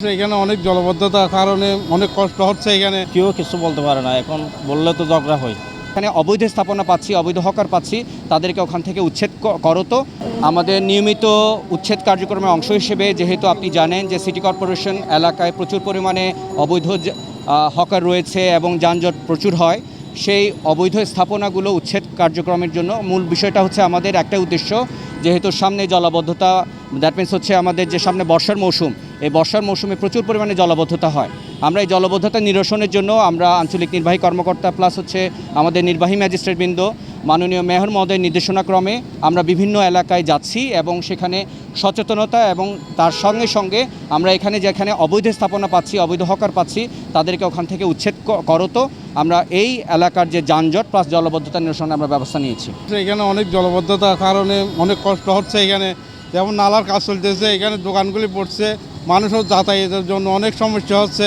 এখানে অনেক জলবদ্ধতার কারণে অনেক কষ্ট হচ্ছে। এখানে কেউ কিছু বলতে পারে না, এখন বললে তো ঝগড়া হয়। এখানে অবৈধ স্থাপনা পাচ্ছি, অবৈধ হকার পাচ্ছি, তাদেরকে ওখান থেকে উচ্ছেদ করো। তো আমাদের নিয়মিত উচ্ছেদ কার্যক্রমের অংশ হিসেবে, যেহেতু আপনি জানেন যে সিটি কর্পোরেশন এলাকায় প্রচুর পরিমাণে অবৈধ হকার রয়েছে এবং যানজট প্রচুর হয়, সেই অবৈধ স্থাপনাগুলো উচ্ছেদ কার্যক্রমের জন্য মূল বিষয়টা হচ্ছে আমাদের একটা উদ্দেশ্য, যেহেতু সামনে জলাবদ্ধতা, দ্যাট মিনস হচ্ছে আমাদের যে সামনে বর্ষার মৌসুম, এই বর্ষার মৌসুমে প্রচুর পরিমাণে জলাবদ্ধতা হয়। আমরা এই জলাবদ্ধতা নিরসনের জন্য আমরা আঞ্চলিক নির্বাহী কর্মকর্তা প্লাস হচ্ছে আমাদের নির্বাহী ম্যাজিস্ট্রেটবৃন্দ মাননীয় মেয়র মহোদয়ের নির্দেশনাক্রমে আমরা বিভিন্ন এলাকায় যাচ্ছি এবং সেখানে সচেতনতা এবং তার সঙ্গে সঙ্গে আমরা এখানে যেখানে অবৈধ স্থাপনা পাচ্ছি, অবৈধ হকার পাচ্ছি, তাদেরকে ওখান থেকে উচ্ছেদ করো। তো আমরা এই এলাকার যে যানজট প্লাস জলাবদ্ধতা নিরসনে আমরা ব্যবস্থা নিয়েছি। এখানে অনেক জলবদ্ধতার কারণে অনেক কষ্ট হচ্ছে। এখানে যেমন নালার কাজ চলতেছে, এখানে দোকানগুলি পড়ছে, মানুষও যাতায়াতের জন্য অনেক সমস্যা হচ্ছে।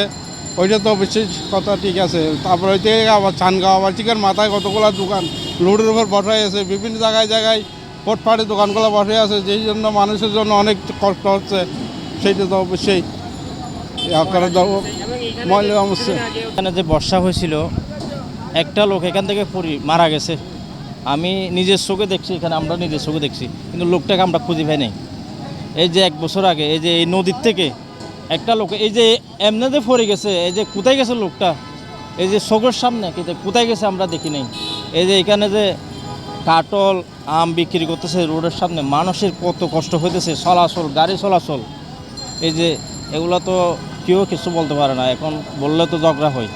ওইটা তো বিশেষ কথা, ঠিক আছে। তারপরে ওই থেকে আবার চানগাঁও আবার চিকেন মাথায় কতগুলো দোকান রোডের উপর বসাই আছে, বিভিন্ন জায়গায় ফটফাটে দোকানগুলো বসে আছে, যেই জন্য মানুষের জন্য অনেক কষ্ট হচ্ছে। সেইটা তো অবশ্যই ময়লা সমস্যা। এখানে যে বর্ষা হয়েছিল, একটা লোক এখান থেকে মারা গেছে। আমি নিজের চোখে দেখছি, এখানে আমরা নিজের চোখে দেখছি, কিন্তু লোকটাকে আমরা খুঁজে পাই নাই। এই যে 1 বছর আগে এই যে এই নদীর থেকে একটা লোক এই যে এমনিতে পড়ে গেছে, এই যে কোথায় গেছে লোকটা, এই যে চোখের সামনে কোথায় গেছে আমরা দেখি নাই। এই যে এখানে যে কাটল আম বিক্রি করতেছে রোডের সামনে, মানুষের কত কষ্ট হইতেছে, চলাচল, গাড়ি চলাচল, এই যে এগুলো তো কেউ কিছু বলতে পারে না, এখন বললে তো ঝগড়া হয়।